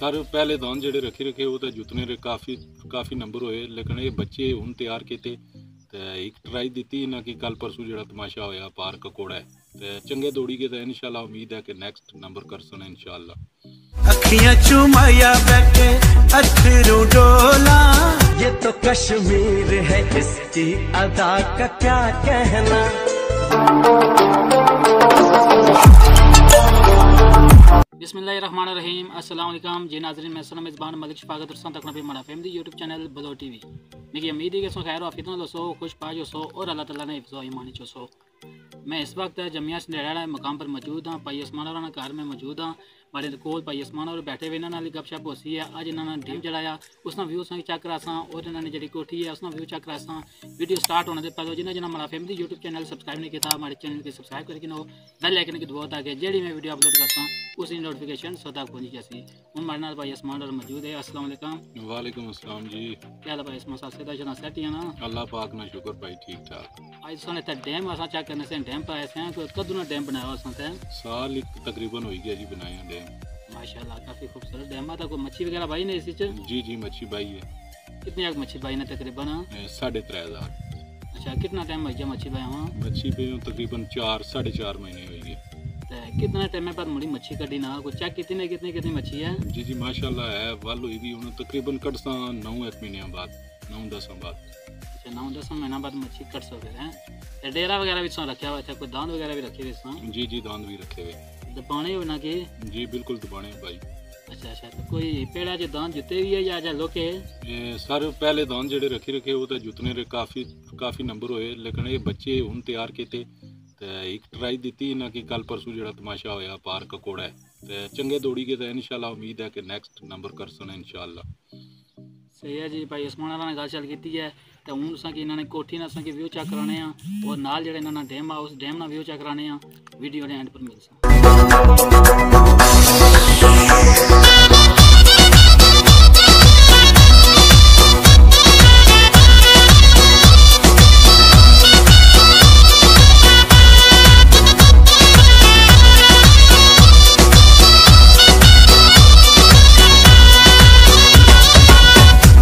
Sir पहले दान जेडे रखे वो तो जुतने रे काफ़ी नंबर होए, लेकिन ये बच्चे हूँ तैयार किए तो एक ट्राई दी ना कि कल परसों जो तमाशा होया पार ककोड़ा है तो चंगे दौड़ी के तो इंशाल्लाह उम्मीद है कि नेक्स्ट नंबर कर सन इंशाल्लाह। अखियां चुमाया बैठे अथरू डोला, ये तो कश्मीर है इसकी अदा का क्या कहना। बिस्मिल्लाहिर्रहमानिर्रहीम, अस्सलाम वालेकुम जी नाज़रीन, मैं सनम मेज़बान मलिक शफाकत रसन तक नबी मना फैमिली यूट्यूब चैनल बलो टीवी। मेरी उम्मीद है कि सो खैर आफियत में सो खुश पाज सो और अल्लाह ताला ने हिफ्ज़ो ईमान चो सो। मैं इस वक्त जमिया संडेड़ा मकाम पर मौजूद हाँ, भाई उस्मान और घर में मौजूद हाँ। हमारे कोल भाई उस्मान और बैठे हुए इन्होंने गपशप होसी है। अज इन्होंने ड्रीम जड़ाया उसना व्यू अं चेक करा सा और इन्होंने जी कोठी है उसना व्यू चेक करा सा। वीडियो स्टार्ट होने से पहले जिन्हें हमारा फैमिली यूट्यूब चैनल सब्सक्राइब नहीं किया हमारे चैनल को सब्सक्राइब करके नो बेल आइकन की दबा ताकि जी मैं वीडियो अपलोड करता हूँ उसकी नोटिफिकेशन सदा पहुँची जैसी। हूँ हमारे नाल भाई उस्मान और मौजूद है। अस्सलाम वालेकुम। वालेकुम अस्सलाम जी। क्या हाल भाई उस्मान साहब से सेट ही है ना? अल्लाह पाक ना शुक्र भाई, ठीक ठाक। आज सोने तक डैम असा चेक करने से डैम पर आए थे कोई कदू डैम बनाया उसने साल एक तकरीबन हो गया जी बनाया डैम। माशाल्लाह काफ़ी खूबसूरत डैम है। कोई मच्छी वगैरह भाई नहीं इसी जी मच्छी भाई है। कितनी आग मच्छी भाई ने तकरीबन? 3,500। अच्छा, कितना टाइम हो गया मच्छी भाई वहाँ? मच्छी पे तकरीबन 4-4.5 महीने हो गए। कितना टाइम बाद मुड़ी मच्छी कटी ना कुछ चेक कितनी मच्छी है? जी माशाल्लाह है वाल हुई भी उन्हें तकरीबन कटसा 9-1 महीने बाद 9-10 बाद। अच्छा, 9-10 महीना बाद मच्छी कट सकते हैं। डेरा वगैरह भी रखा हुआ था, कोई दांत वगैरह भी रखे हुए? जी दांत भी रखे हुए। दबाने हो ना कि? जी बिल्कुल दबाने भाई। अच्छा, तो कोई पेड़ा जो दांत जुते हुई है या लोके? सर पहले दांत जेडे रखे वो तो जुतने रे काफ़ी नंबर होए, लेकिन ये बच्चे हूँ तैयार किए तो एक ट्राई दी ना कि कल परसों जो तमाशा होया पार ककोड़ा है तो चंगे दौड़ी के तो इंशाल्लाह उम्मीद है कि नेक्स्ट नंबर कर सन इंशाल्लाह। सही है जी। भाई उस्मान ने गल चल की है तो हूँ असा कि इन्होंने कोठी ने कि व्यू चेक कराने और नाल जो इन्होंने डैम आ उस डैम ना व्यू चेक कराने वीडियो ने एंड पर मिल सा।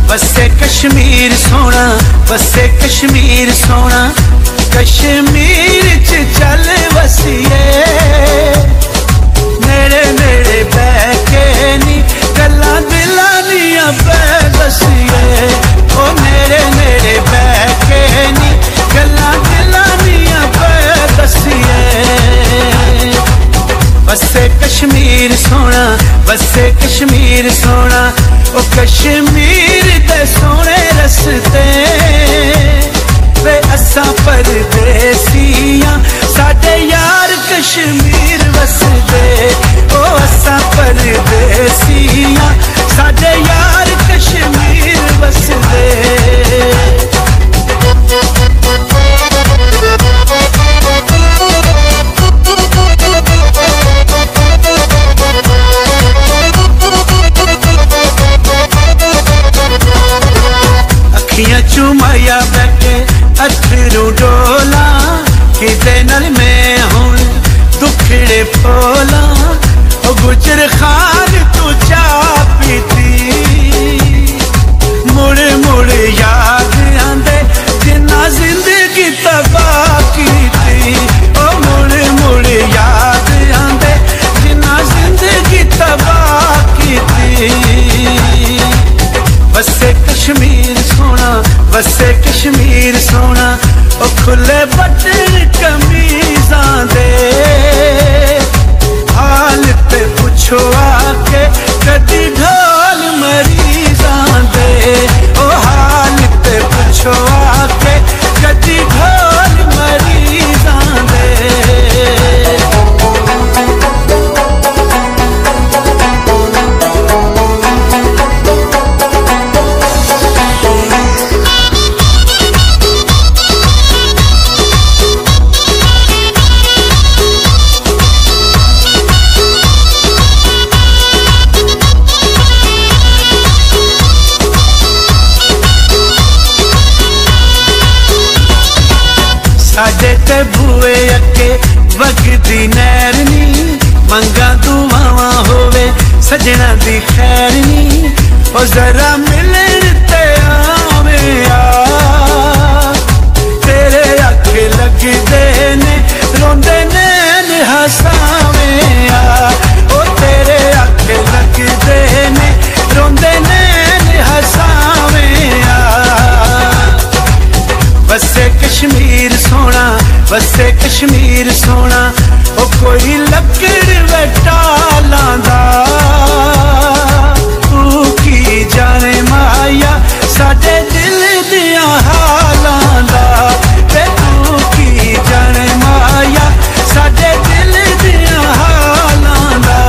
बसे कश्मीर सोना, बसे कश्मीर सोना, कश्मीर च चल वसिए नेड़े नेड़े बैके नी गल्ला दिला दियां पै दसिए। ओ नेड़े नेड़े बैके नी गल्ला दिला दियां पै दसिए। बसे कश्मीर सोना, बसे कश्मीर सोना, ओ कश्मीर दे सोने रस्ते वे असा परदेसियां साडे यार कश्मीर वसदे। ओ असा परदेसियां साडे यार कश्मीर वसदे। अखियां चुमाया बैठे अथरू डोला, किते नल में हुण दुखड़े फोला। ओ गुजर खान तू चा पीती मुड़ मुड़ याद आंदे जिन्ना जिंदगी तबाह कीती। ओ मुड़ मुड़ याद आंदे जिन्ना जिंदगी तबाह कीती। बसे कश्मीर सोना, बसे कश्मीर सोना, ओ खुले बटन कमीज़ां दे हाल पे पुछो आके कदी ढोल मरीज़ां दे। ओ हाल पे पुछो आके कदी ढोल मरीज़ां दे। साडे ते बुए अगे वगदी नैरनी मंगा दुआवां होवे सजना दी खैर नी ओ जरा मिलन ते आवे यार तेरे अखे लगदे ने रोंदे नैन हसावे यार ओ तेरे अखे लगदे ने रोंदे नैन हसावे यार बसे कश्मीर सोना बसे कश्मीर सोना ओ कोई लकड़ वटा लांदा तू की जाने माया साडे दिल दियां हालां दा ते तू की जाने माया साडे दिल दियां हालां दा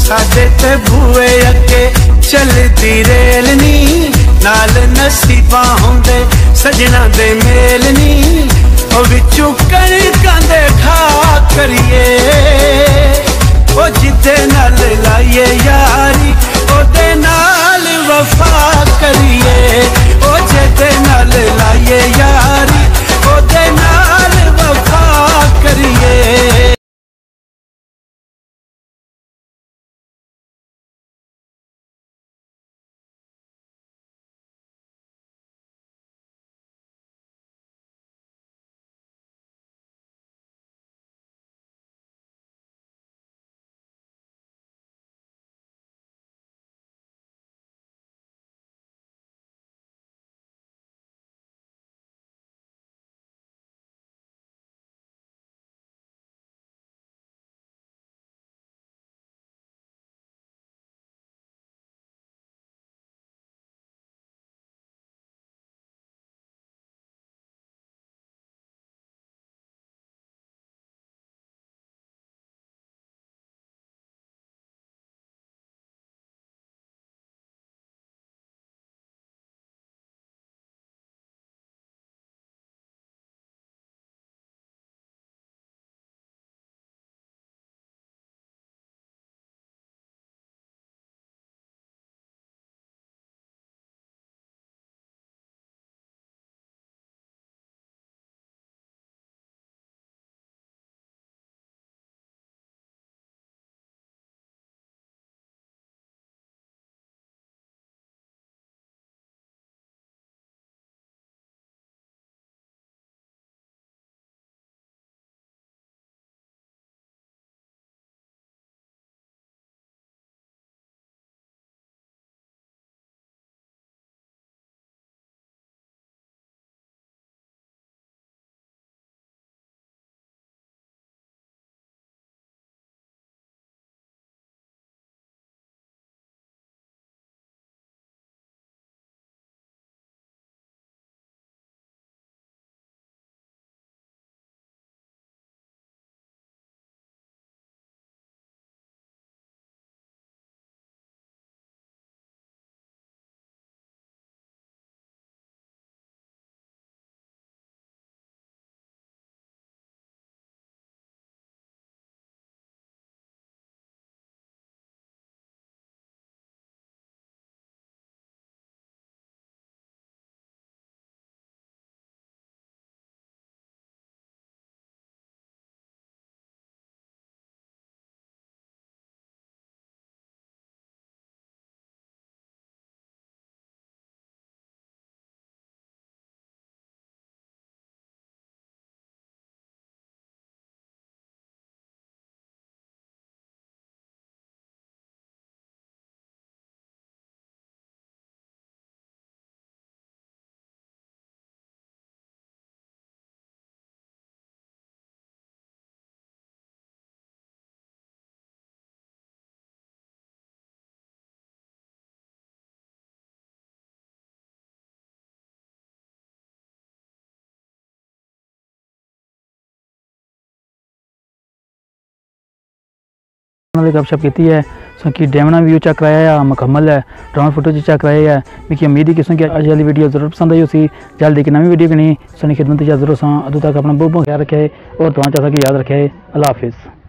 साडे ते भूए अगे चलदी रेल नी नाल नसीबा होंदे सजना दे मेल नी ओ विचों कणकां दे खा करिए ओ जिदे नाल लाइए यारी ओदे नाल वफा करिए ओ जिदे नाल लाइए यारी ओदे नाल वफा करिए गपशप की है कि डैमना व्यू चेक कराया है मुकम्मल है ड्रोन फोटो चेक कराया है मिगी उम्मीद है कि अज वाली वीडियो जरूर पसंद आई उसी जल्द एक नवी वीडियो कनी सुनी खिदमत जरूर अदू तक अपना बहुत बहुत ख्याल रखे और दुआ चाह कि याद रखे। अल्लाह हाफिज़।